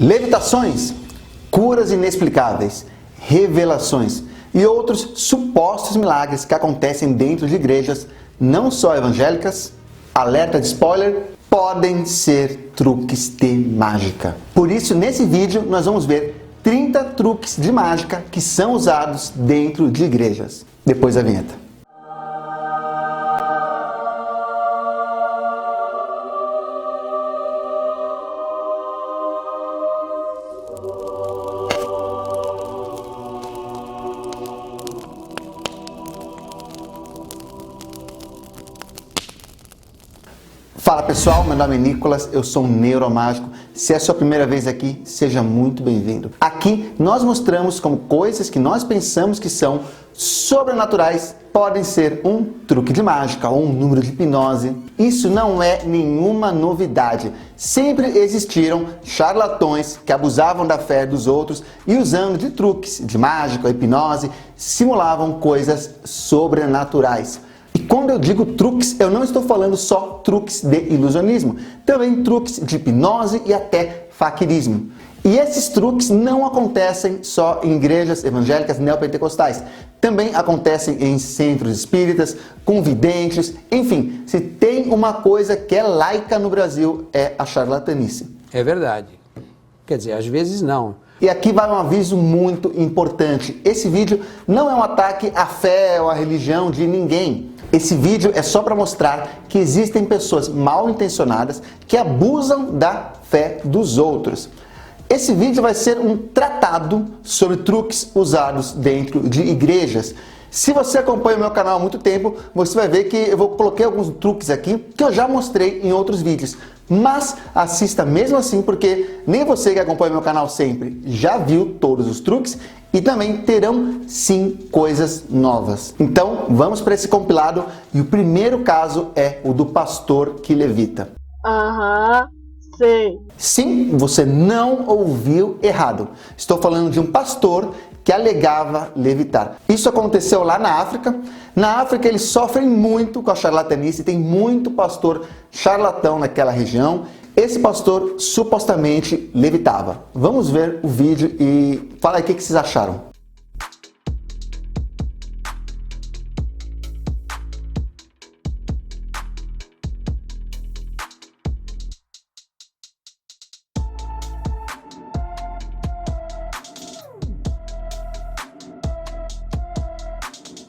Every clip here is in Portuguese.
Levitações, curas inexplicáveis, revelações e outros supostos milagres que acontecem dentro de igrejas, não só evangélicas, alerta de spoiler, podem ser truques de mágica. Por isso, nesse vídeo, nós vamos ver 30 truques de mágica que são usados dentro de igrejas. Depois da vinheta. Fala pessoal, meu nome é Nicolas, eu sou um neuromágico. Se é a sua primeira vez aqui, seja muito bem-vindo. Aqui nós mostramos como coisas que nós pensamos que são sobrenaturais podem ser um truque de mágica ou um número de hipnose. Isso não é nenhuma novidade. Sempre existiram charlatões que abusavam da fé dos outros e usando de truques de mágica ou hipnose, simulavam coisas sobrenaturais. E quando eu digo truques, eu não estou falando só truques de ilusionismo, também truques de hipnose e até faquirismo. E esses truques não acontecem só em igrejas evangélicas neopentecostais, também acontecem em centros espíritas, com videntes, enfim, se tem uma coisa que é laica no Brasil é a charlatanice. É verdade. Quer dizer, às vezes não. E aqui vai um aviso muito importante. Esse vídeo não é um ataque à fé ou à religião de ninguém. Esse vídeo é só para mostrar que existem pessoas mal intencionadas que abusam da fé dos outros. Esse vídeo vai ser um tratado sobre truques usados dentro de igrejas. Se você acompanha o meu canal há muito tempo, você vai ver que eu coloquei alguns truques aqui que eu já mostrei em outros vídeos. Mas assista mesmo assim, porque nem você que acompanha o meu canal sempre já viu todos os truques e também terão sim coisas novas. Então vamos para esse compilado e o primeiro caso é o do pastor que levita. Sei. Sim, você não ouviu errado. Estou falando de um pastor que alegava levitar. Isso aconteceu lá na África. Na África eles sofrem muito com a charlatanice, tem muito pastor charlatão naquela região. Esse pastor supostamente levitava. Vamos ver o vídeo e fala aí o que vocês acharam.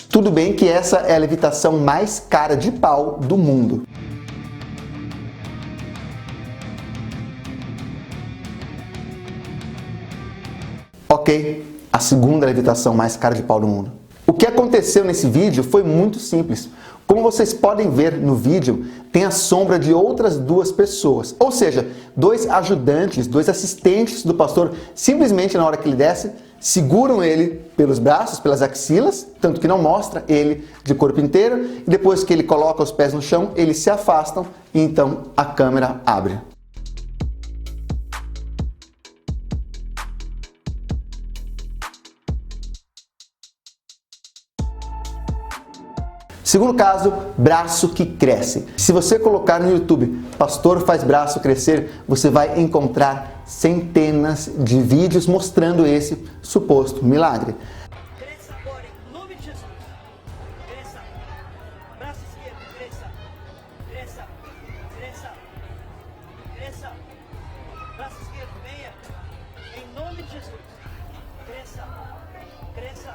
Tudo bem que essa é a levitação mais cara de pau do mundo. Ok, a segunda levitação mais cara de pau do mundo. O que aconteceu nesse vídeo foi muito simples. Como vocês podem ver no vídeo, tem a sombra de outras duas pessoas. Ou seja, dois ajudantes, dois assistentes do pastor, simplesmente na hora que ele desce, seguram ele pelos braços, pelas axilas, tanto que não mostra ele de corpo inteiro, e depois que ele coloca os pés no chão, eles se afastam e então a câmera abre. Segundo caso, braço que cresce. Se você colocar no YouTube, pastor faz braço crescer, você vai encontrar centenas de vídeos mostrando esse suposto milagre. Cresça agora, em nome de Jesus. Cresça. Braço esquerdo, cresça. Cresça. Cresça. Cresça. Braço esquerdo, venha. Em nome de Jesus. Cresça. Cresça.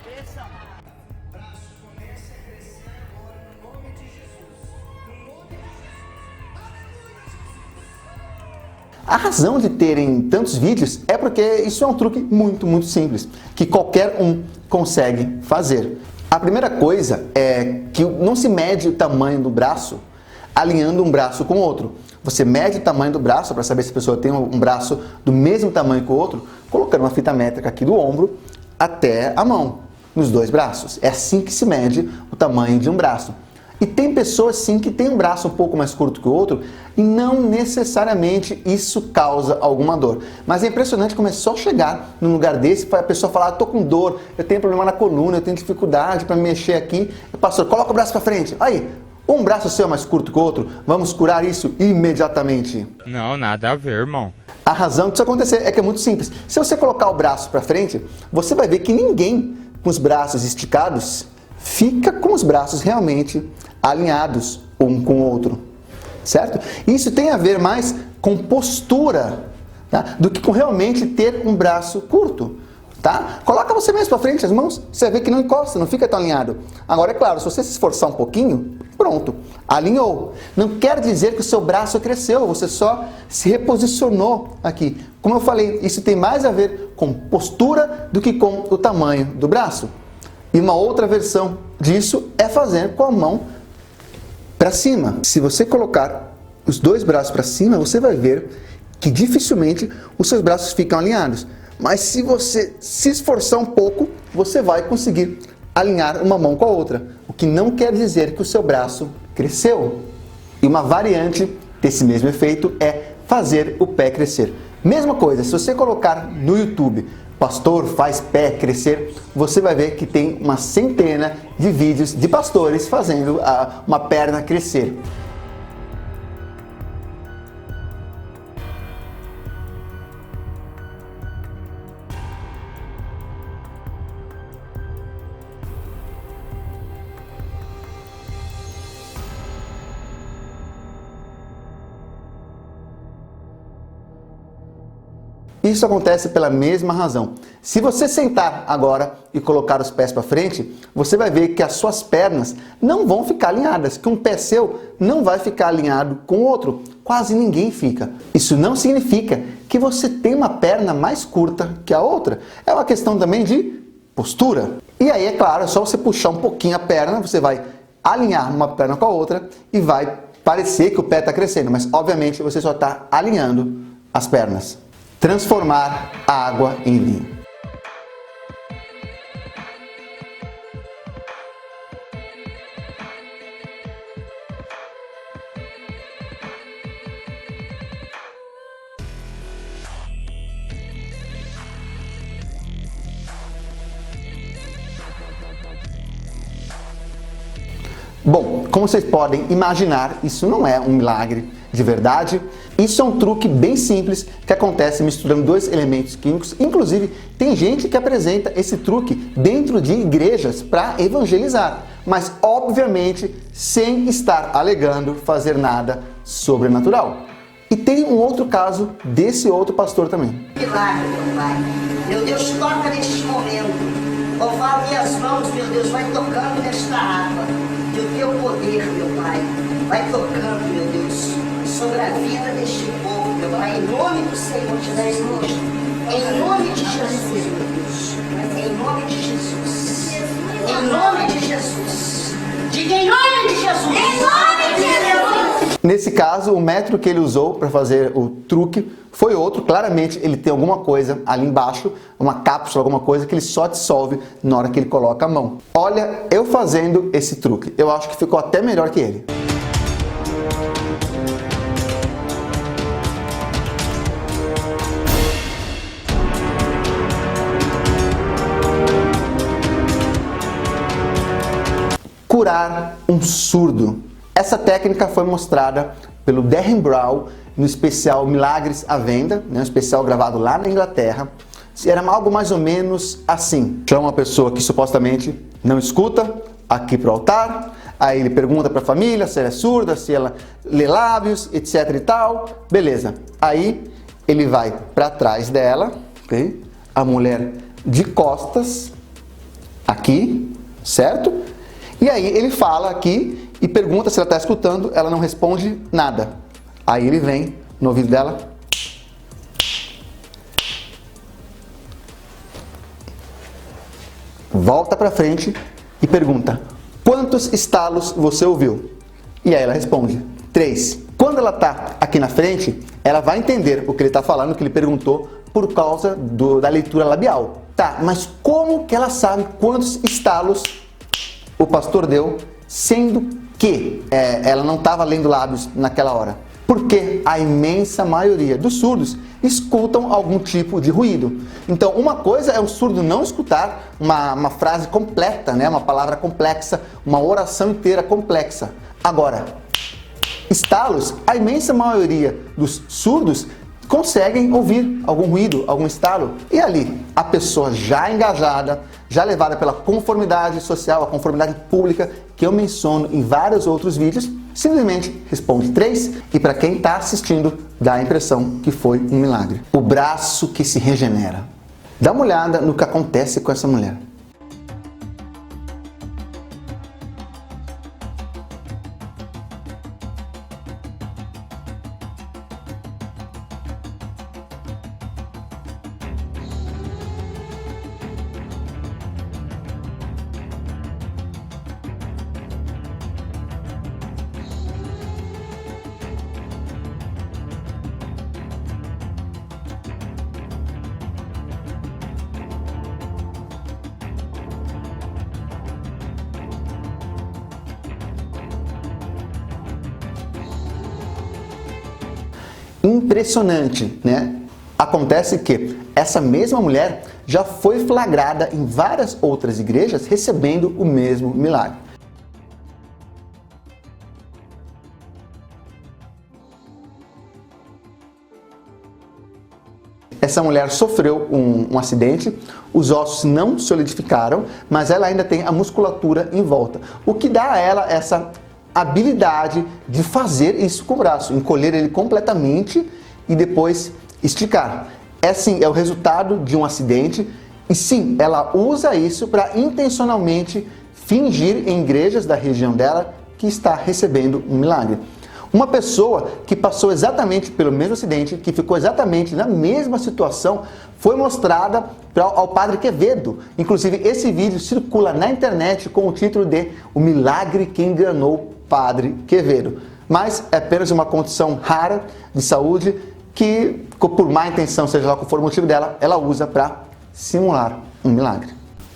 Cresça. Braço começa a crescer agora no nome de Jesus. No nome de Jesus. Aleluia, Jesus. A razão de terem tantos vídeos é porque isso é um truque muito simples, que qualquer um consegue fazer. A primeira coisa é que não se mede o tamanho do braço alinhando um braço com o outro. Você mede o tamanho do braço para saber se a pessoa tem um braço do mesmo tamanho que o outro, colocando uma fita métrica aqui do ombro até a mão, nos dois braços. É assim que se mede o tamanho de um braço. E tem pessoas sim que têm um braço um pouco mais curto que o outro e não necessariamente isso causa alguma dor. Mas é impressionante como é só chegar num lugar desse para a pessoa falar: tô com dor, eu tenho problema na coluna, eu tenho dificuldade para me mexer aqui. Pastor, coloca o braço para frente. Aí, Um braço seu é mais curto que o outro? Vamos curar isso imediatamente. Não, nada a ver, irmão. A razão disso acontecer é que é muito simples. Se você colocar o braço para frente, você vai ver que ninguém com os braços esticados fica com os braços realmente alinhados um com o outro, certo? Isso tem a ver mais com postura, tá? Do que com realmente ter um braço curto. Tá? Coloca você mesmo para frente as mãos, você vai ver que não encosta, não fica tão alinhado. Agora, é claro, se você se esforçar um pouquinho, pronto, alinhou. Não quer dizer que o seu braço cresceu, você só se reposicionou aqui. Como eu falei, isso tem mais a ver com postura do que com o tamanho do braço. E uma outra versão disso é fazer com a mão para cima. Se você colocar os dois braços para cima, você vai ver que dificilmente os seus braços ficam alinhados. Mas se você se esforçar um pouco, você vai conseguir alinhar uma mão com a outra. O que não quer dizer que o seu braço cresceu. E uma variante desse mesmo efeito é fazer o pé crescer. Mesma coisa, se você colocar no YouTube, pastor faz pé crescer, você vai ver que tem uma centena de vídeos de pastores fazendo uma perna crescer. Isso acontece pela mesma razão. Se você sentar agora e colocar os pés para frente, você vai ver que as suas pernas não vão ficar alinhadas, que um pé seu não vai ficar alinhado com o outro. Quase ninguém fica. Isso não significa que você tem uma perna mais curta que a outra. É uma questão também de postura. E aí, é claro, é só você puxar um pouquinho a perna, você vai alinhar uma perna com a outra e vai parecer que o pé está crescendo, mas obviamente você só está alinhando as pernas. Transformar a água em vinho. Bom, como vocês podem imaginar, isso não é um milagre de verdade. Isso é um truque bem simples que acontece misturando dois elementos químicos. Inclusive, tem gente que apresenta esse truque dentro de igrejas para evangelizar, mas obviamente sem estar alegando fazer nada sobrenatural. E tem um outro caso desse outro pastor também. Milagre, meu Pai. Meu Deus, toca neste momento. Ovale minhas mãos, meu Deus, vai tocando nesta água. E o teu poder, meu Pai, vai tocando, meu Deus, sobre a vida deste povo, meu Pai, em nome do Senhor Jesus. Em nome de Jesus, meu Deus. Em nome de Jesus. Em nome de Jesus. Diga em nome de Jesus. Em nome de Jesus. Nesse caso, o método que ele usou para fazer o truque foi outro. Claramente, ele tem alguma coisa ali embaixo, uma cápsula, alguma coisa que ele só dissolve na hora que ele coloca a mão. Olha, eu fazendo esse truque, eu acho que ficou até melhor que ele. Curar um surdo. Essa técnica foi mostrada pelo Derren Brown no especial Milagres à Venda, um especial gravado lá na Inglaterra. Era algo mais ou menos assim. Chama uma pessoa que supostamente não escuta aqui para o altar, aí ele pergunta para a família se ela é surda, se ela lê lábios, etc e tal. Beleza. Aí ele vai para trás dela, ok? A mulher de costas, aqui, certo? E aí ele fala aqui e pergunta se ela está escutando, ela não responde nada. Aí ele vem no ouvido dela, volta para frente e pergunta: quantos estalos você ouviu? E aí ela responde: 3. Quando ela está aqui na frente, ela vai entender o que ele está falando, o que ele perguntou, por causa da leitura labial. Tá, mas como que ela sabe quantos estalos o pastor deu, sendo que ela não estava lendo lábios naquela hora? Porque a imensa maioria dos surdos escutam algum tipo de ruído. Então, uma coisa é o surdo não escutar uma frase completa, né? Uma palavra complexa, uma oração inteira complexa. Agora, estalos, a imensa maioria dos surdos conseguem ouvir algum ruído, algum estalo. E ali, a pessoa já engajada, já levada pela conformidade social, a conformidade pública, que eu menciono em vários outros vídeos, simplesmente responde 3 e para quem está assistindo, dá a impressão que foi um milagre. O braço que se regenera. Dá uma olhada no que acontece com essa mulher. Impressionante, né? Acontece que essa mesma mulher já foi flagrada em várias outras igrejas recebendo o mesmo milagre. Essa mulher sofreu um acidente, os ossos não solidificaram, mas ela ainda tem a musculatura em volta, o que dá a ela essa habilidade de fazer isso com o braço, encolher ele completamente e depois esticar. É o resultado de um acidente e sim, ela usa isso para intencionalmente fingir em igrejas da região dela que está recebendo um milagre. Uma pessoa que passou exatamente pelo mesmo acidente, que ficou exatamente na mesma situação, foi mostrada ao Padre Quevedo. Inclusive, esse vídeo circula na internet com o título de O Milagre que Enganou Padre Quevedo. Mas é apenas uma condição rara de saúde que, por má intenção, seja lá qual for o motivo dela, ela usa para simular um milagre.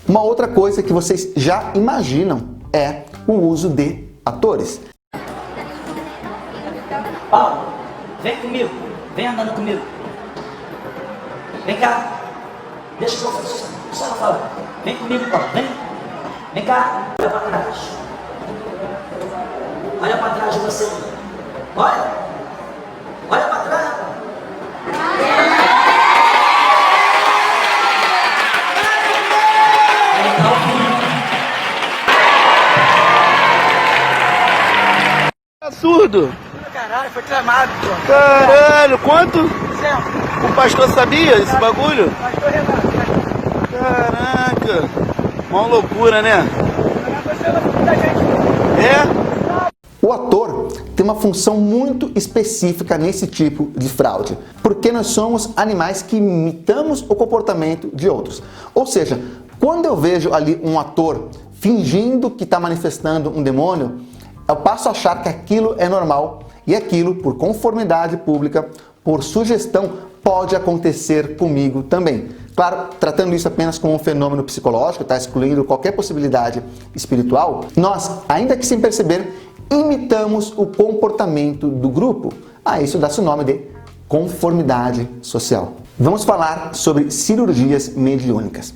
Uma outra coisa que vocês já imaginam é o uso de atores. Paulo, vem comigo, vem andando comigo. Vem cá, deixa que eu só falar. Vem comigo, Paulo, vem cá, olha para trás. Olha para trás de você. Olha para trás. Surdo? Caralho, foi clamado, pô. Caralho, quanto? Sempre. O pastor sabia esse bagulho? Pastor Renato. Caraca, uma loucura, né? É? O ator tem uma função muito específica nesse tipo de fraude, porque nós somos animais que imitamos o comportamento de outros. Ou seja, quando eu vejo ali um ator fingindo que está manifestando um demônio, eu passo a achar que aquilo é normal e aquilo, por conformidade pública, por sugestão, pode acontecer comigo também. Claro, tratando isso apenas como um fenômeno psicológico, está excluindo qualquer possibilidade espiritual, nós, ainda que sem perceber, imitamos o comportamento do grupo. Isso dá-se o nome de conformidade social. Vamos falar sobre cirurgias mediúnicas.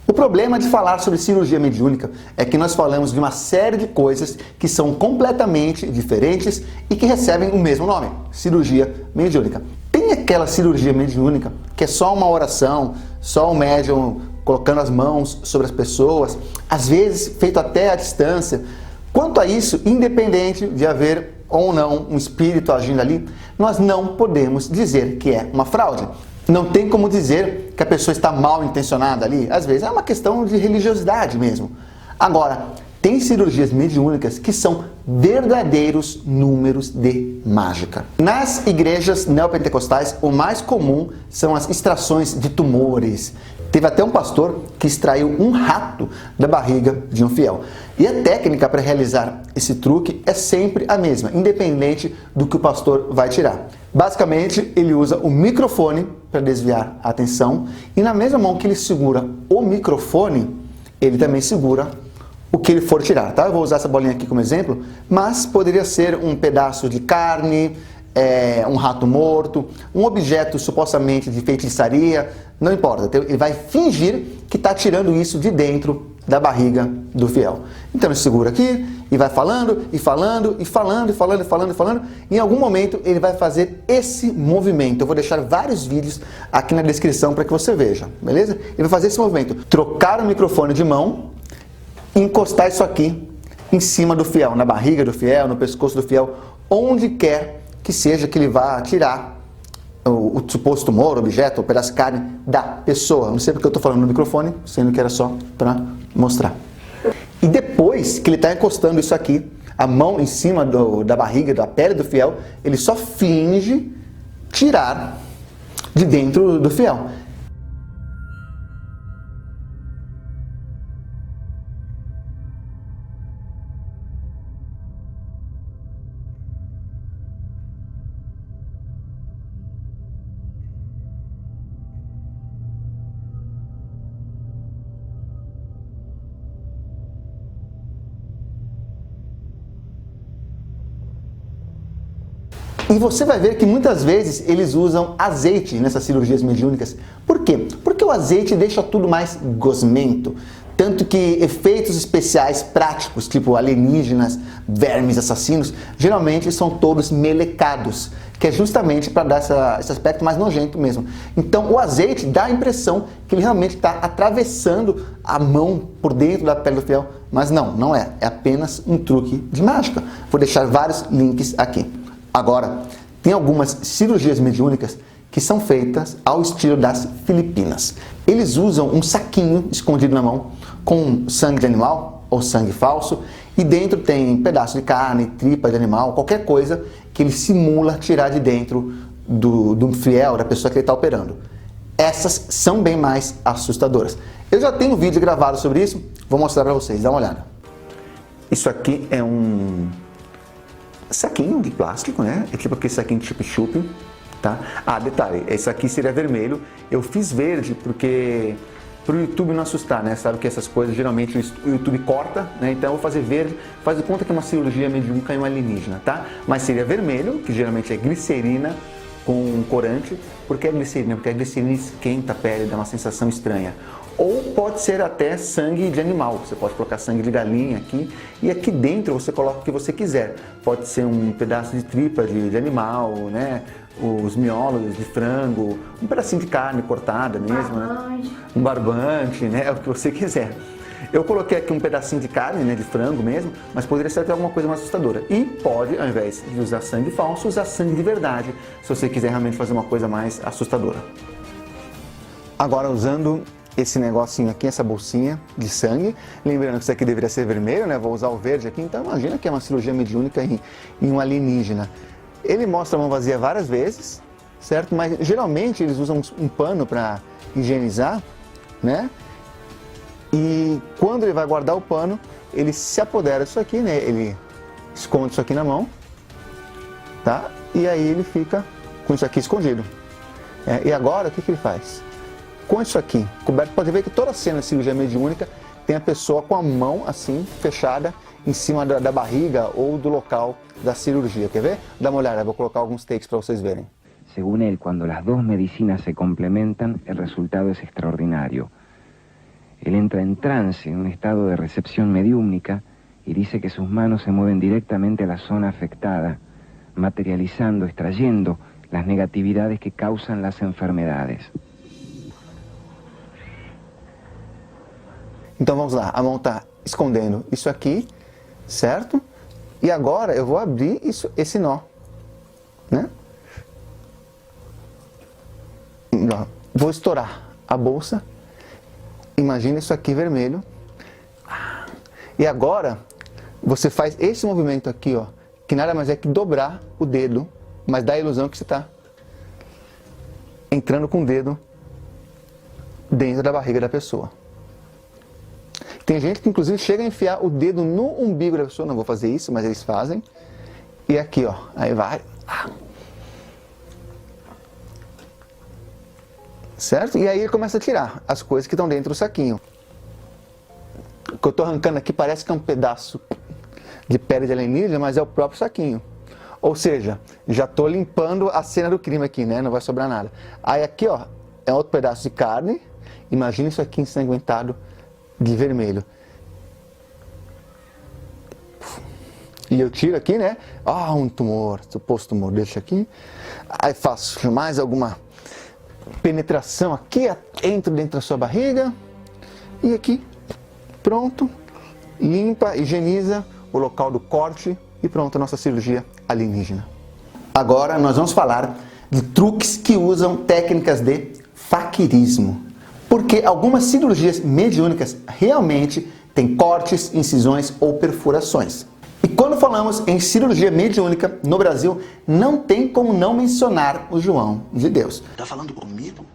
O problema de falar sobre cirurgia mediúnica é que nós falamos de uma série de coisas que são completamente diferentes e que recebem o mesmo nome, cirurgia mediúnica. Tem aquela cirurgia mediúnica que é só uma oração, só o médium colocando as mãos sobre as pessoas, às vezes feito até à distância. Quanto a isso, independente de haver ou não um espírito agindo ali, nós não podemos dizer que é uma fraude. Não tem como dizer que a pessoa está mal intencionada ali. Às vezes é uma questão de religiosidade mesmo. Agora, tem cirurgias mediúnicas que são verdadeiros números de mágica. Nas igrejas neopentecostais, o mais comum são as extrações de tumores. Teve até um pastor que extraiu um rato da barriga de um fiel. E a técnica para realizar esse truque é sempre a mesma, independente do que o pastor vai tirar. Basicamente, ele usa o microfone para desviar a atenção e na mesma mão que ele segura o microfone, ele também segura o que ele for tirar, tá? Eu vou usar essa bolinha aqui como exemplo, mas poderia ser um pedaço de carne, um rato morto, um objeto supostamente de feitiçaria, não importa. Ele vai fingir que está tirando isso de dentro da barriga do fiel. Então ele segura aqui e vai falando, e falando, e falando, e falando, e falando, e falando. Em algum momento ele vai fazer esse movimento. Eu vou deixar vários vídeos aqui na descrição para que você veja, beleza? Ele vai fazer esse movimento. Trocar o microfone de mão, encostar isso aqui em cima do fiel, na barriga do fiel, no pescoço do fiel, onde quer que seja que ele vá tirar o suposto tumor, objeto, ou pedaço de carne da pessoa. Não sei porque eu estou falando no microfone, sendo que era só para mostrar. E depois que ele está encostando isso aqui, a mão em cima da barriga, da pele do fiel, ele só finge tirar de dentro do fiel. E você vai ver que muitas vezes eles usam azeite nessas cirurgias mediúnicas. Por quê? Porque o azeite deixa tudo mais gosmento. Tanto que efeitos especiais práticos, tipo alienígenas, vermes assassinos, geralmente são todos melecados, que é justamente para dar esse aspecto mais nojento mesmo. Então o azeite dá a impressão que ele realmente está atravessando a mão por dentro da pele do fiel, mas não é. É apenas um truque de mágica. Vou deixar vários links aqui. Agora, tem algumas cirurgias mediúnicas que são feitas ao estilo das Filipinas. Eles usam um saquinho escondido na mão com sangue de animal ou sangue falso e dentro tem pedaço de carne, tripa de animal, qualquer coisa que ele simula tirar de dentro do fiel, da pessoa que ele está operando. Essas são bem mais assustadoras. Eu já tenho um vídeo gravado sobre isso, vou mostrar para vocês, dá uma olhada. Isso aqui é um saquinho de plástico, né? É tipo aquele saquinho de chup-chup, tá? Ah, detalhe, esse aqui seria vermelho. Eu fiz verde porque pro YouTube não assustar, né? Sabe que essas coisas geralmente o YouTube corta, né? Então eu vou fazer verde, faz de conta que é uma cirurgia mediúnica e uma alienígena, tá? Mas seria vermelho, que geralmente é glicerina com corante. Por que é glicerina? Porque a glicerina esquenta a pele, dá uma sensação estranha. Ou pode ser até sangue de animal, você pode colocar sangue de galinha aqui e aqui dentro você coloca o que você quiser. Pode ser um pedaço de tripa de animal, né? Os miolos de frango, um pedacinho de carne cortada mesmo, né? Um barbante, né? O que você quiser. Eu coloquei aqui um pedacinho de carne, né? De frango mesmo, mas poderia ser até alguma coisa mais assustadora. E pode, ao invés de usar sangue falso, usar sangue de verdade, se você quiser realmente fazer uma coisa mais assustadora. Agora usando esse negocinho aqui, essa bolsinha de sangue, lembrando que isso aqui deveria ser vermelho, né? Vou usar o verde aqui, então imagina que é uma cirurgia mediúnica em um alienígena. Ele mostra a mão vazia várias vezes, certo? Mas geralmente eles usam um pano para higienizar, né? E quando ele vai guardar o pano, ele se apodera disso aqui, né? Ele esconde isso aqui na mão, tá? E aí ele fica com isso aqui escondido. E agora, o que ele faz? Com isso aqui coberto, pode ver que toda a cena de cirurgia mediúnica tem a pessoa com a mão assim, fechada, em cima da barriga ou do local da cirurgia. Quer ver? Dá uma olhada, vou colocar alguns takes para vocês verem. Según él, cuando las dos medicinas se complementan, el resultado es extraordinario. Él entra en trance, en un estado de recepción mediúmnica, y dice que sus manos se mueven directamente a la zona afectada, materializando, extrayendo las negatividades que causan las enfermedades. Então vamos lá, a mão está escondendo isso aqui, certo? E agora eu vou abrir esse nó, né? Vou estourar a bolsa, imagina isso aqui vermelho. E agora você faz esse movimento aqui, ó, que nada mais é que dobrar o dedo, mas dá a ilusão que você está entrando com o dedo dentro da barriga da pessoa. Tem gente que inclusive chega a enfiar o dedo no umbigo da pessoa, não vou fazer isso, mas eles fazem. E aqui, ó, aí vai. Certo? E aí ele começa a tirar as coisas que estão dentro do saquinho. O que eu estou arrancando aqui parece que é um pedaço de pele de alienígena, mas é o próprio saquinho. Ou seja, já estou limpando a cena do crime aqui, né? Não vai sobrar nada. Aí aqui, ó, é outro pedaço de carne. Imagina isso aqui ensanguentado de vermelho. E eu tiro aqui, né? Um tumor, suposto tumor, deixa aqui. Aí faço mais alguma penetração aqui, entro dentro da sua barriga. E aqui, pronto. Limpa, higieniza o local do corte e pronto, a nossa cirurgia alienígena. Agora nós vamos falar de truques que usam técnicas de faquirismo. Porque algumas cirurgias mediúnicas realmente têm cortes, incisões ou perfurações. E quando falamos em cirurgia mediúnica no Brasil, não tem como não mencionar o João de Deus. Tá falando comigo?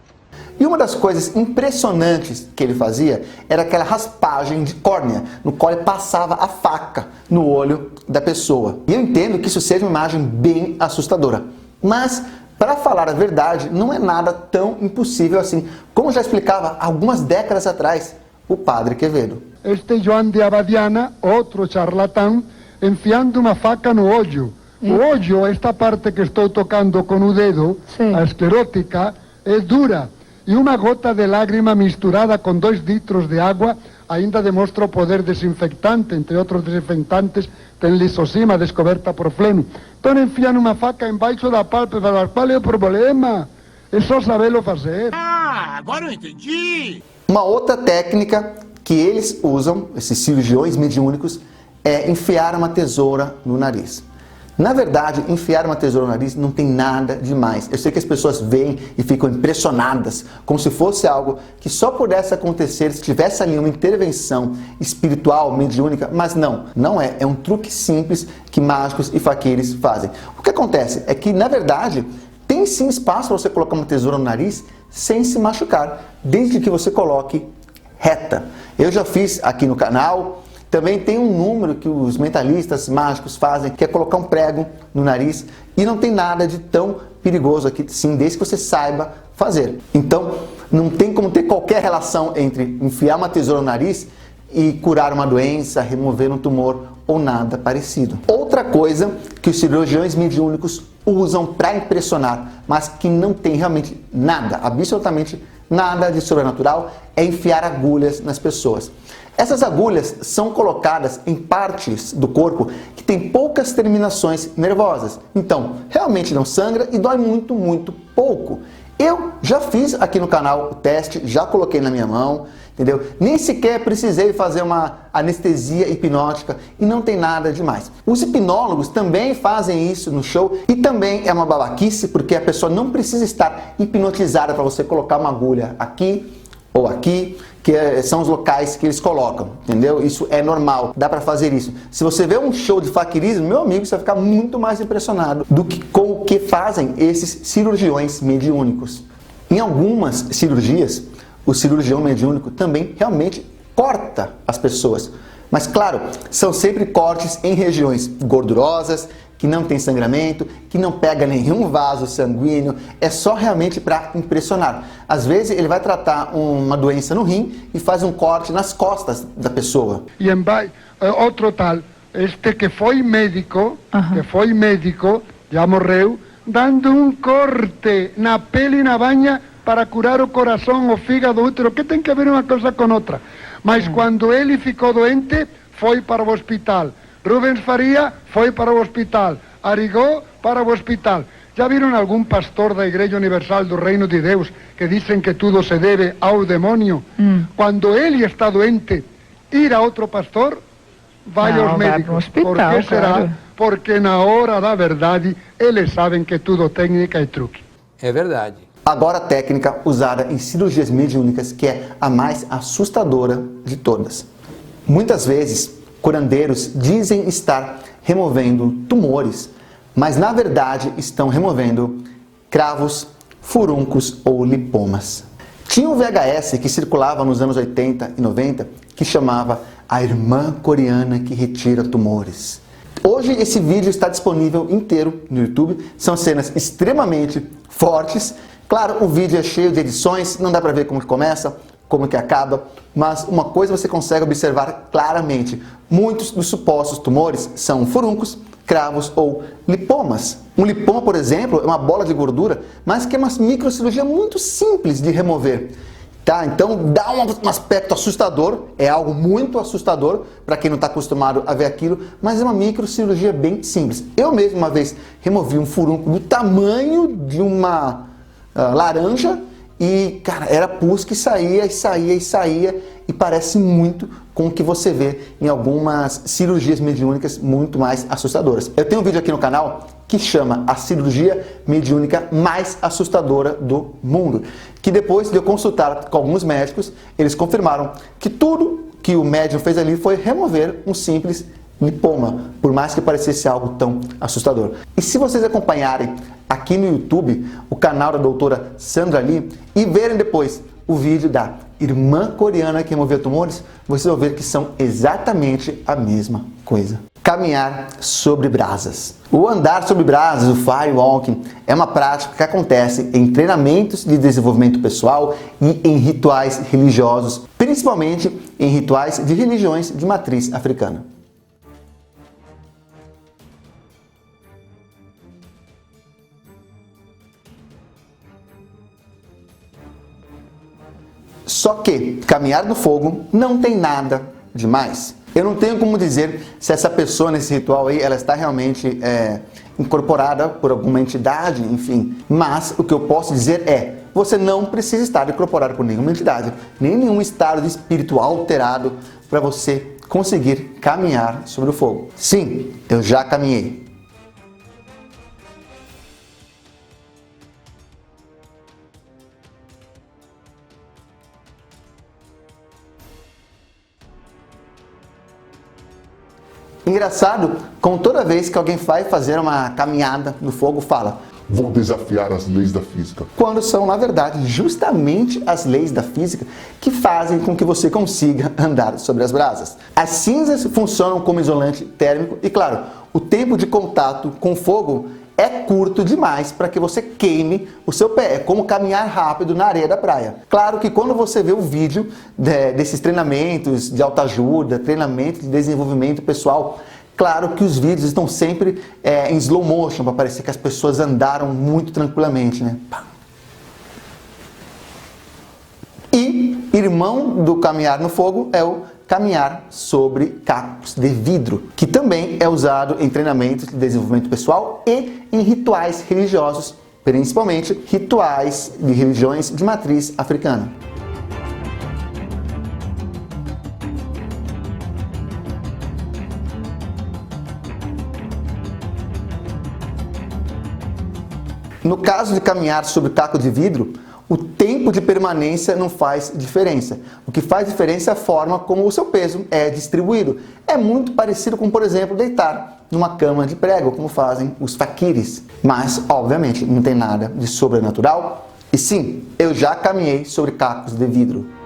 E uma das coisas impressionantes que ele fazia era aquela raspagem de córnea, no qual ele passava a faca no olho da pessoa. E eu entendo que isso seja uma imagem bem assustadora. Mas, para falar a verdade, não é nada tão impossível assim, como já explicava algumas décadas atrás o Padre Quevedo. Este João de Abadiana, outro charlatão, enfiando uma faca no olho. O olho, esta parte que estou tocando com o dedo, a esclerótica, é dura. E uma gota de lágrima misturada com 2 litros de água ainda demonstra o poder desinfectante, entre outros desinfectantes, tem lisosima descoberta por Fleno. Então enfiam uma faca embaixo da pálpebra, qual é o problema? É só sabê-lo fazer. Agora eu entendi! Uma outra técnica que eles usam, esses cirurgiões mediúnicos, é enfiar uma tesoura no nariz. Na verdade, enfiar uma tesoura no nariz não tem nada demais. Eu sei que as pessoas veem e ficam impressionadas, como se fosse algo que só pudesse acontecer se tivesse ali uma intervenção espiritual, mediúnica, mas não é. É um truque simples que mágicos e faquires fazem. O que acontece é que, na verdade, tem sim espaço para você colocar uma tesoura no nariz sem se machucar, desde que você coloque reta. Eu já fiz aqui no canal. Também tem um número que os mentalistas mágicos fazem, que é colocar um prego no nariz, e não tem nada de tão perigoso aqui, sim, desde que você saiba fazer. Então, não tem como ter qualquer relação entre enfiar uma tesoura no nariz e curar uma doença, remover um tumor ou nada parecido. Outra coisa que os cirurgiões mediúnicos usam para impressionar, mas que não tem realmente nada, absolutamente nada de sobrenatural, é enfiar agulhas nas pessoas. Essas agulhas são colocadas em partes do corpo que tem poucas terminações nervosas. Então, realmente não sangra e dói muito, muito pouco. Eu já fiz aqui no canal o teste, já coloquei na minha mão, entendeu? Nem sequer precisei fazer uma anestesia hipnótica e não tem nada demais. Os hipnólogos também fazem isso no show e também é uma babaquice, porque a pessoa não precisa estar hipnotizada para você colocar uma agulha aqui ou aqui, que são os locais que eles colocam, entendeu? Isso é normal, dá para fazer isso. Se você vê um show de faquirismo, meu amigo, você vai ficar muito mais impressionado do que com o que fazem esses cirurgiões mediúnicos. Em algumas cirurgias, o cirurgião mediúnico também realmente corta as pessoas. Mas claro, são sempre cortes em regiões gordurosas, que não tem sangramento, que não pega nenhum vaso sanguíneo, é só realmente para impressionar. Às vezes ele vai tratar uma doença no rim e faz um corte nas costas da pessoa. E outro tal, este que foi médico, já morreu, dando um corte na pele e na banha para curar o coração, o fígado, o útero, que tem que ver uma coisa com outra. Mas quando ele ficou doente, foi para o hospital. Rubens Faria foi para o hospital, Arigó para o hospital. Já viram algum pastor da Igreja Universal do Reino de Deus que dizem que tudo se deve ao demônio? Quando ele está doente, ir a outro pastor, vai aos médicos. Hospital, por que será? Claro. Porque na hora da verdade, eles sabem que tudo técnica e truque. É verdade. Agora a técnica usada em cirurgias mediúnicas, que é a mais assustadora de todas. Muitas vezes, curandeiros dizem estar removendo tumores, mas na verdade estão removendo cravos, furuncos ou lipomas. Tinha um VHS que circulava nos anos 80 e 90 que chamava A Irmã Coreana que Retira Tumores. Hoje esse vídeo está disponível inteiro no YouTube, são cenas extremamente fortes. Claro, o vídeo é cheio de edições, não dá para ver como que começa, como que acaba, mas uma coisa você consegue observar claramente. Muitos dos supostos tumores são furuncos, cravos ou lipomas. Um lipoma, por exemplo, é uma bola de gordura, mas que é uma microcirurgia muito simples de remover. tá? Então dá um aspecto assustador, é algo muito assustador para quem não está acostumado a ver aquilo, mas é uma microcirurgia bem simples. Eu mesmo uma vez removi um furúnculo do tamanho de uma laranja e, cara, era pus que saía e parece muito com o que você vê em algumas cirurgias mediúnicas muito mais assustadoras. Eu tenho um vídeo aqui no canal que chama a cirurgia mediúnica mais assustadora do mundo, que depois de eu consultar com alguns médicos, eles confirmaram que tudo que o médium fez ali foi remover um simples lipoma, por mais que parecesse algo tão assustador. E se vocês acompanharem aqui no YouTube o canal da doutora Sandra Lee e verem depois o vídeo da irmã coreana que removia tumores, vocês vão ver que são exatamente a mesma coisa. Caminhar sobre brasas. O andar sobre brasas, o firewalking, é uma prática que acontece em treinamentos de desenvolvimento pessoal e em rituais religiosos, principalmente em rituais de religiões de matriz africana. Só que caminhar no fogo não tem nada demais. Eu não tenho como dizer se essa pessoa nesse ritual aí, ela está realmente incorporada por alguma entidade, enfim. Mas o que eu posso dizer é, você não precisa estar incorporado por nenhuma entidade, nem nenhum estado de espírito alterado para você conseguir caminhar sobre o fogo. Sim, eu já caminhei. Engraçado, como toda vez que alguém vai fazer uma caminhada no fogo, fala: vou desafiar as leis da física. Quando são, na verdade, justamente as leis da física que fazem com que você consiga andar sobre as brasas. As cinzas funcionam como isolante térmico e, claro, o tempo de contato com o fogo é curto demais para que você queime o seu pé. É como caminhar rápido na areia da praia. Claro que quando você vê o vídeo desses treinamentos de autoajuda, treinamento de desenvolvimento pessoal, claro que os vídeos estão sempre em slow motion, para parecer que as pessoas andaram muito tranquilamente, né? E irmão do caminhar no fogo é o caminhar sobre cacos de vidro, que também é usado em treinamentos de desenvolvimento pessoal e em rituais religiosos, principalmente rituais de religiões de matriz africana. No caso de caminhar sobre caco de vidro, o tempo de permanência não faz diferença. O que faz diferença é a forma como o seu peso é distribuído. É muito parecido com, por exemplo, deitar numa cama de prego, como fazem os faquires. Mas, obviamente, não tem nada de sobrenatural. E sim, eu já caminhei sobre cacos de vidro.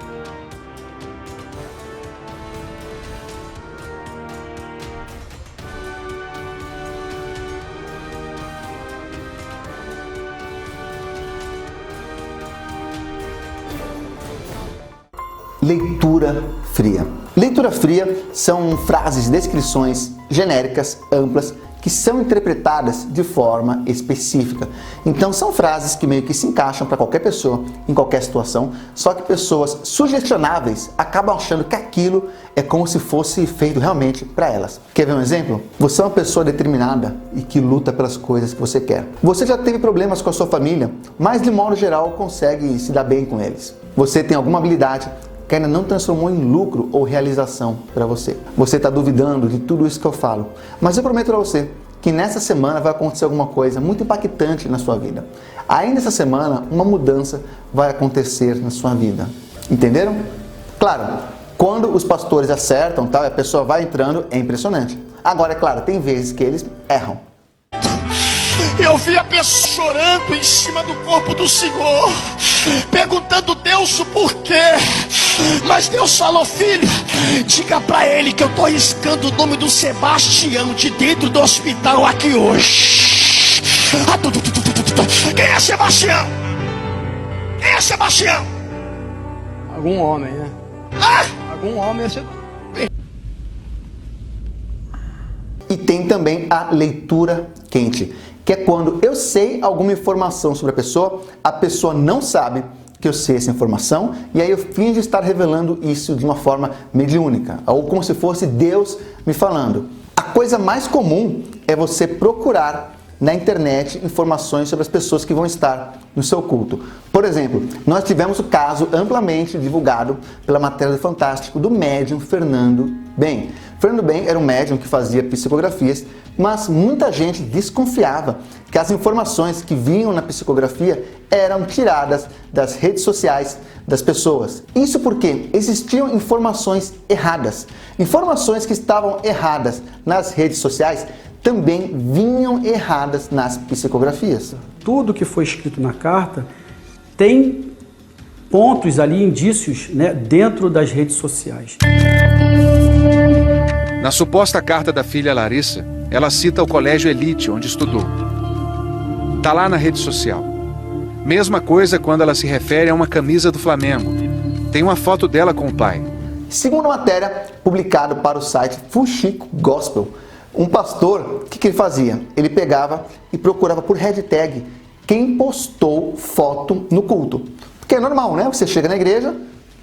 Leitura fria. Leitura fria são frases, descrições genéricas, amplas, que são interpretadas de forma específica. Então são frases que meio que se encaixam para qualquer pessoa, em qualquer situação, só que pessoas sugestionáveis acabam achando que aquilo é como se fosse feito realmente para elas. Quer ver um exemplo? Você é uma pessoa determinada e que luta pelas coisas que você quer. Você já teve problemas com a sua família, mas de modo geral consegue se dar bem com eles. Você tem alguma habilidade que ainda não transformou em lucro ou realização para você. Você está duvidando de tudo isso que eu falo, mas eu prometo para você que nessa semana vai acontecer alguma coisa muito impactante na sua vida. Ainda essa semana, uma mudança vai acontecer na sua vida. Entenderam? Claro, quando os pastores acertam, tal, a pessoa vai entrando, é impressionante. Agora, é claro, tem vezes que eles erram. Eu vi a pessoa chorando em cima do corpo do Senhor, perguntando Deus o porquê. Mas Deus falou: filho, diga pra ele que eu tô riscando o nome do Sebastião de dentro do hospital aqui hoje. Quem é Sebastião? Quem é Sebastião? Algum homem, né? Algum homem. E tem também a leitura quente, que é quando eu sei alguma informação sobre a pessoa não sabe que eu sei essa informação e aí eu finjo estar revelando isso de uma forma mediúnica, ou como se fosse Deus me falando. A coisa mais comum é você procurar na internet informações sobre as pessoas que vão estar no seu culto. Por exemplo, nós tivemos o caso amplamente divulgado pela matéria do Fantástico do médium Fernando Bem. Fernando Bem era um médium que fazia psicografias, mas muita gente desconfiava que as informações que vinham na psicografia eram tiradas das redes sociais das pessoas. Isso porque existiam informações erradas. Informações que estavam erradas nas redes sociais também vinham erradas nas psicografias. Tudo que foi escrito na carta tem pontos ali, indícios, né, dentro das redes sociais. Na suposta carta da filha Larissa, ela cita o colégio Elite, onde estudou. Tá lá na rede social. Mesma coisa quando ela se refere a uma camisa do Flamengo. Tem uma foto dela com o pai. Segundo uma matéria publicada para o site Fuxico Gospel, um pastor, o que ele fazia? Ele pegava e procurava por hashtag quem postou foto no culto. Porque é normal, né? Você chega na igreja,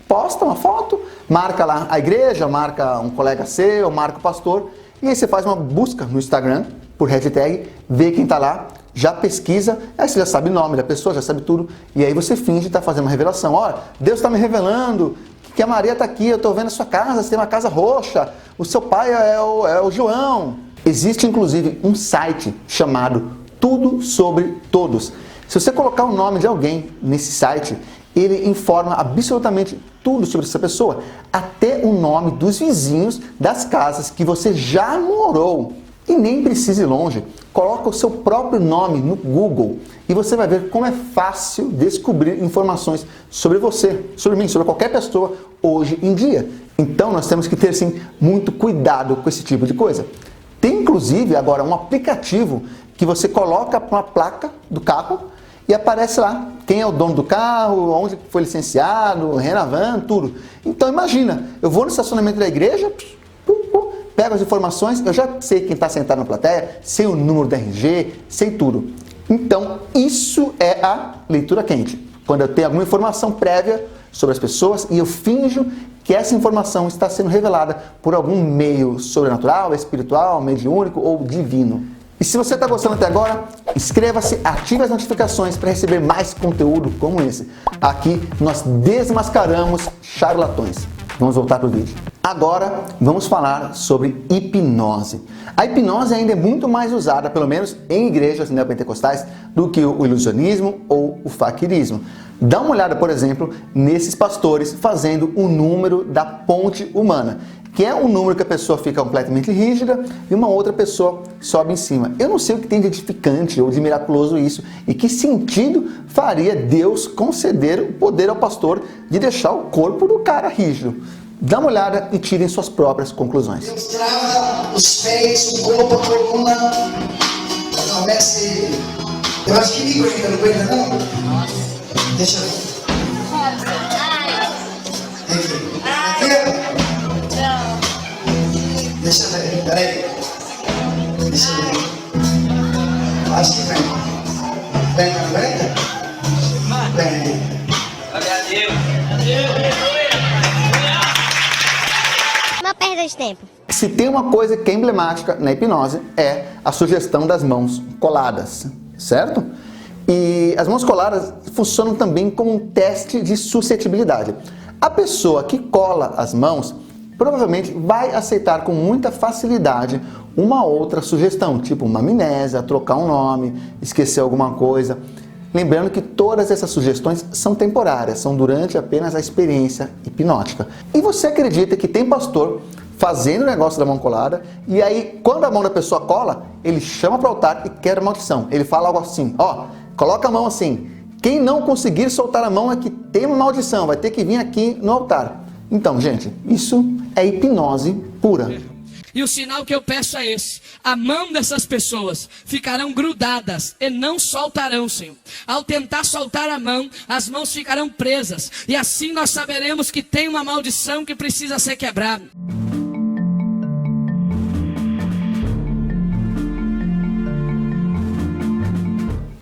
posta uma foto, marca lá a igreja, marca um colega seu, marca o pastor, e aí você faz uma busca no Instagram por hashtag, vê quem está lá, já pesquisa, aí você já sabe o nome da pessoa, já sabe tudo, e aí você finge estar fazendo uma revelação. Olha, Deus está me revelando que a Maria está aqui, eu estou vendo a sua casa, você tem uma casa roxa, o seu pai é o João. Existe inclusive um site chamado Tudo Sobre Todos. Se você colocar o nome de alguém nesse site, ele informa absolutamente tudo sobre essa pessoa, até o nome dos vizinhos das casas que você já morou. E nem precisa ir longe, coloca o seu próprio nome no Google e você vai ver como é fácil descobrir informações sobre você, sobre mim, sobre qualquer pessoa hoje em dia. Então nós temos que ter sim muito cuidado com esse tipo de coisa. Tem inclusive agora um aplicativo que você coloca uma placa do carro e aparece lá quem é o dono do carro, onde foi licenciado, Renavan, tudo. Então imagina, eu vou no estacionamento da igreja, pego as informações, eu já sei quem está sentado na plateia, sei o número da RG, sei tudo. Então isso é a leitura quente. Quando eu tenho alguma informação prévia sobre as pessoas e eu finjo que essa informação está sendo revelada por algum meio sobrenatural, espiritual, mediúnico ou divino. E se você está gostando até agora, inscreva-se, ative as notificações para receber mais conteúdo como esse. Aqui nós desmascaramos charlatões. Vamos voltar para o vídeo. Agora vamos falar sobre hipnose. A hipnose ainda é muito mais usada, pelo menos em igrejas neopentecostais, do que o ilusionismo ou o faquirismo. Dá uma olhada, por exemplo, nesses pastores fazendo o número da ponte humana, que é um número que a pessoa fica completamente rígida e uma outra pessoa sobe em cima. Eu não sei o que tem de edificante ou de miraculoso isso e que sentido faria Deus conceder o poder ao pastor de deixar o corpo do cara rígido. Dá uma olhada e tirem suas próprias conclusões. Deus trava os pés, o corpo, a coluna. Comece. Eu acho que língua ainda não aguenta, não? Deixa eu ver. Deixa eu ver, peraí. Deixa eu ver. Acho que vem. Vem, não aguenta? Vem. Glória a Deus. Não perda de tempo. Se tem uma coisa que é emblemática na hipnose é a sugestão das mãos coladas, certo? E as mãos coladas funcionam também como um teste de suscetibilidade. A pessoa que cola as mãos provavelmente vai aceitar com muita facilidade uma outra sugestão, tipo uma amnésia, trocar um nome, esquecer alguma coisa. Lembrando que todas essas sugestões são temporárias, são durante apenas a experiência hipnótica. E você acredita que tem pastor fazendo o negócio da mão colada e aí quando a mão da pessoa cola, ele chama para o altar e quer a maldição. Ele fala algo assim, ó, coloca a mão assim, quem não conseguir soltar a mão é que tem uma maldição, vai ter que vir aqui no altar. Então, gente, isso é hipnose pura. E o sinal que eu peço é esse: a mão dessas pessoas ficarão grudadas e não soltarão, Senhor. Ao tentar soltar a mão, as mãos ficarão presas. E assim nós saberemos que tem uma maldição que precisa ser quebrada.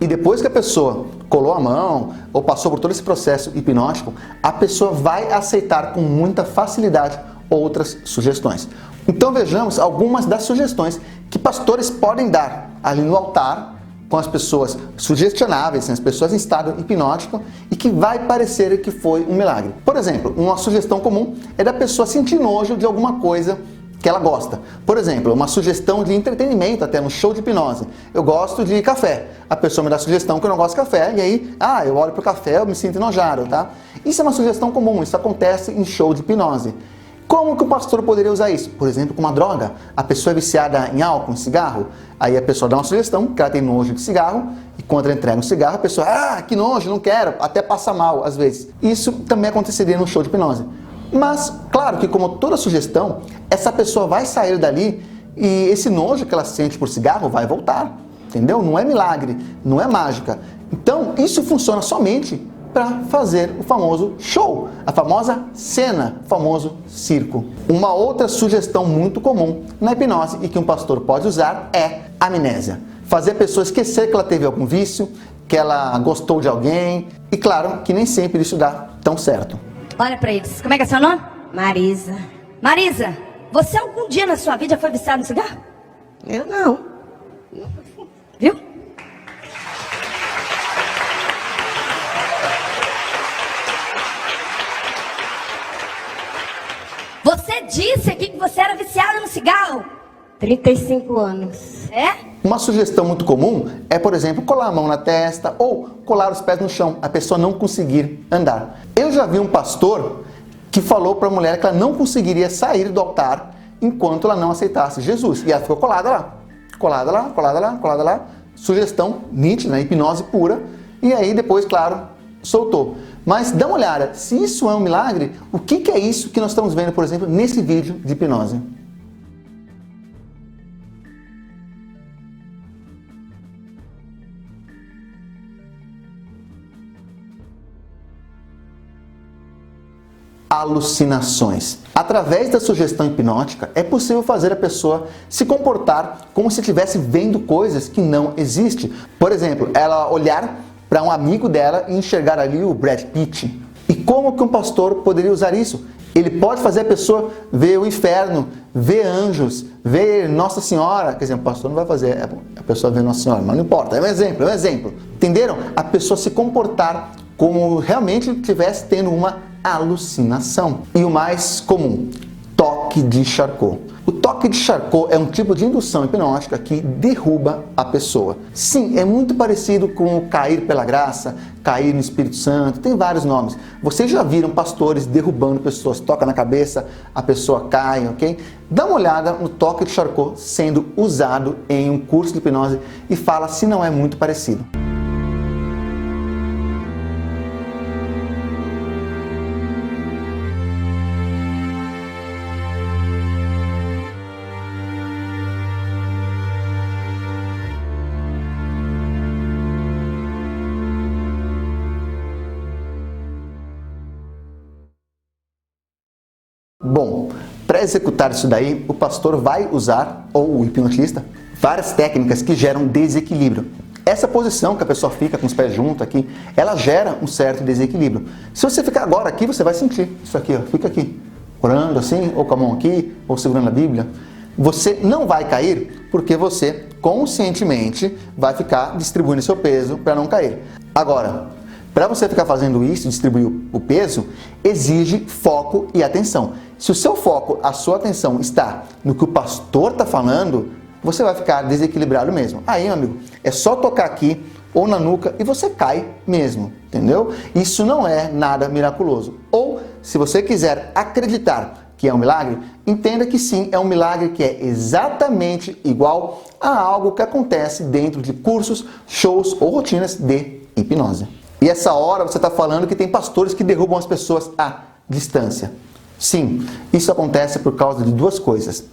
E depois que a pessoa colou a mão ou passou por todo esse processo hipnótico, a pessoa vai aceitar com muita facilidade outras sugestões. Então vejamos algumas das sugestões que pastores podem dar ali no altar com as pessoas sugestionáveis, as pessoas em estado hipnótico, e que vai parecer que foi um milagre. Por exemplo, uma sugestão comum é da pessoa sentir nojo de alguma coisa que ela gosta. Por exemplo, uma sugestão de entretenimento, até no show de hipnose. Eu gosto de café. A pessoa me dá a sugestão que eu não gosto de café, e aí, eu olho pro café, eu me sinto enojado, tá? Isso é uma sugestão comum, isso acontece em show de hipnose. Como que o pastor poderia usar isso? Por exemplo, com uma droga. A pessoa é viciada em álcool, em cigarro, aí a pessoa dá uma sugestão, que ela tem nojo de cigarro, e quando ela entrega um cigarro, a pessoa, que nojo, não quero, até passa mal, às vezes. Isso também aconteceria no show de hipnose. Mas, claro que como toda sugestão, essa pessoa vai sair dali e esse nojo que ela sente por cigarro vai voltar, entendeu? Não é milagre, não é mágica. Então, isso funciona somente para fazer o famoso show, a famosa cena, o famoso circo. Uma outra sugestão muito comum na hipnose e que um pastor pode usar é amnésia. Fazer a pessoa esquecer que ela teve algum vício, que ela gostou de alguém, e claro que nem sempre isso dá tão certo. Olha pra eles. Como é que é seu nome? Marisa. Marisa, você algum dia na sua vida foi viciada no cigarro? Eu não. Viu? Você disse aqui que você era viciada no cigarro. 35 anos. É? Uma sugestão muito comum é, por exemplo, colar a mão na testa ou colar os pés no chão, a pessoa não conseguir andar. Eu já vi um pastor que falou para a mulher que ela não conseguiria sair do altar enquanto ela não aceitasse Jesus. E ela ficou colada lá, colada lá, colada lá, colada lá. Sugestão nítida, hipnose pura. E aí depois, claro, soltou. Mas dá uma olhada, se isso é um milagre, o que é isso que nós estamos vendo, por exemplo, nesse vídeo de hipnose? Alucinações. Através da sugestão hipnótica, é possível fazer a pessoa se comportar como se estivesse vendo coisas que não existem. Por exemplo, ela olhar para um amigo dela e enxergar ali o Brad Pitt. E como que um pastor poderia usar isso? Ele pode fazer a pessoa ver o inferno, ver anjos, ver Nossa Senhora. Quer dizer, o pastor não vai fazer a pessoa ver Nossa Senhora, mas não importa, é um exemplo. Entenderam? A pessoa se comportar como realmente estivesse tendo uma alucinação. E o mais comum, toque de Charcot. O toque de Charcot é um tipo de indução hipnótica que derruba a pessoa. Sim, é muito parecido com o cair pela graça, cair no Espírito Santo, tem vários nomes. Vocês já viram pastores derrubando pessoas, toca na cabeça, a pessoa cai, ok? Dá uma olhada no toque de Charcot sendo usado em um curso de hipnose e fala se não é muito parecido. Bom, para executar isso daí, o pastor vai usar, ou o hipnotista, várias técnicas que geram desequilíbrio. Essa posição que a pessoa fica com os pés juntos aqui, ela gera um certo desequilíbrio. Se você ficar agora aqui, você vai sentir isso aqui, ó, fica aqui, orando assim, ou com a mão aqui, ou segurando a Bíblia. Você não vai cair porque você conscientemente vai ficar distribuindo seu peso para não cair. Agora, para você ficar fazendo isso, distribuir o peso, exige foco e atenção. Se o seu foco, a sua atenção está no que o pastor está falando, você vai ficar desequilibrado mesmo. Aí, meu amigo, é só tocar aqui ou na nuca e você cai mesmo, entendeu? Isso não é nada miraculoso. Ou, se você quiser acreditar que é um milagre, entenda que sim, é um milagre que é exatamente igual a algo que acontece dentro de cursos, shows ou rotinas de hipnose. E essa hora você está falando que tem pastores que derrubam as pessoas à distância. Sim, isso acontece por causa de duas coisas: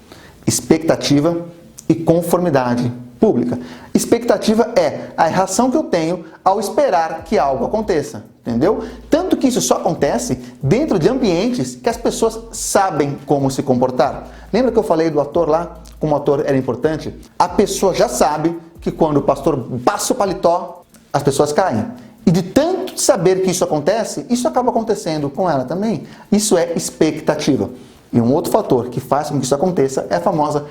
expectativa e conformidade pública. Expectativa é a reação que eu tenho ao esperar que algo aconteça, entendeu? Tanto que isso só acontece dentro de ambientes que as pessoas sabem como se comportar. Lembra que eu falei do ator lá, como o ator era importante? A pessoa já sabe que quando o pastor passa o paletó, as pessoas caem. E de tanto saber que isso acontece, isso acaba acontecendo com ela também. Isso é expectativa. E um outro fator que faz com que isso aconteça é a famosa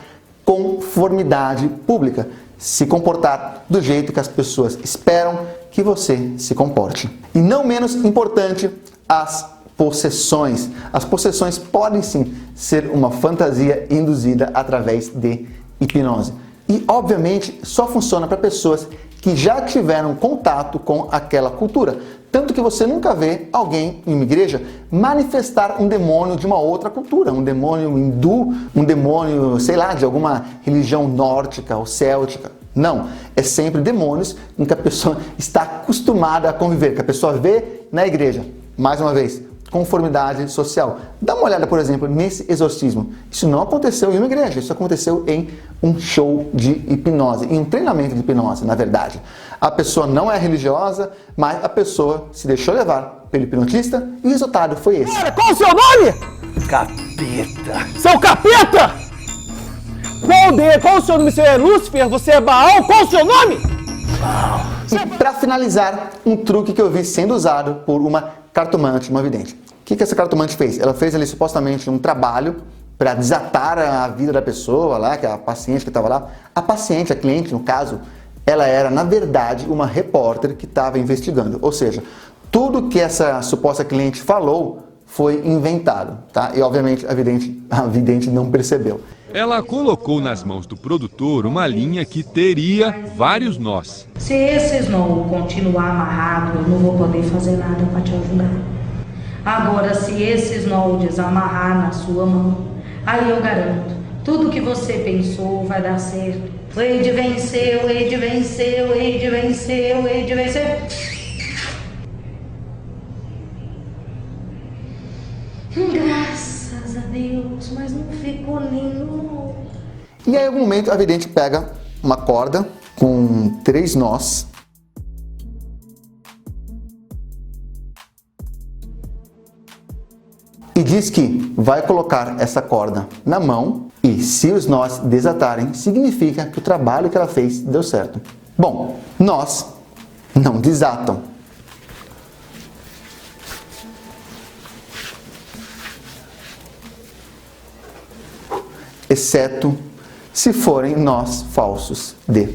conformidade pública. Se comportar do jeito que as pessoas esperam que você se comporte. E não menos importante, as possessões. As possessões podem sim ser uma fantasia induzida através de hipnose. E obviamente só funciona para pessoas que já tiveram contato com aquela cultura. Tanto que você nunca vê alguém em uma igreja manifestar um demônio de uma outra cultura, um demônio hindu, um demônio, sei lá, de alguma religião nórdica ou céltica. Não, é sempre demônios em que a pessoa está acostumada a conviver, que a pessoa vê na igreja. Mais uma vez, conformidade social. Dá uma olhada, por exemplo, nesse exorcismo. Isso não aconteceu em uma igreja, isso aconteceu em um show de hipnose, em um treinamento de hipnose, na verdade. A pessoa não é religiosa, mas a pessoa se deixou levar pelo hipnotista e o resultado foi esse. Cara, qual o seu nome? Capeta. Seu capeta! Qual o seu nome? Você é Lúcifer? Você é Baal? Qual o seu nome? E para finalizar, um truque que eu vi sendo usado por uma cartomante, uma vidente. O que essa cartomante fez? Ela fez ali supostamente um trabalho para desatar a vida da pessoa lá, que é a paciente que estava lá. A paciente, a cliente no caso, ela era na verdade uma repórter que estava investigando. Ou seja, tudo que essa suposta cliente falou foi inventado, tá? E obviamente a vidente não percebeu. Ela colocou nas mãos do produtor uma linha que teria vários nós. Se esse nó continuar amarrado, eu não vou poder fazer nada para te ajudar. Agora, se esse nó desamarrar na sua mão, aí eu garanto, tudo que você pensou vai dar certo. O Eide venceu, o Eide venceu, o Eide venceu, o Eide venceu. Graças a Deus, mas não ficou nenhum. E aí, em algum momento, a vidente pega uma corda com 3 nós e diz que vai colocar essa corda na mão e, se os nós desatarem, significa que o trabalho que ela fez deu certo. Bom, nós não desatam. Exceto se forem nós falsos de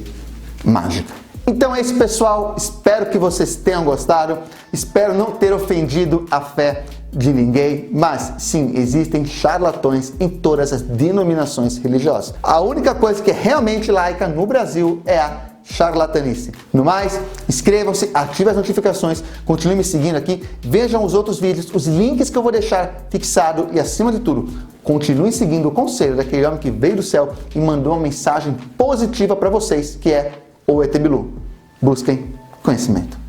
mágica. Então é isso, pessoal. Espero que vocês tenham gostado. Espero não ter ofendido a fé de ninguém, mas sim, existem charlatões em todas as denominações religiosas. A única coisa que é realmente laica no Brasil é a charlatanice. No mais, inscrevam-se, ativem as notificações, continuem me seguindo aqui, vejam os outros vídeos, os links que eu vou deixar fixado e, acima de tudo, continuem seguindo o conselho daquele homem que veio do céu e mandou uma mensagem positiva para vocês, que é o ET Bilu. Busquem conhecimento.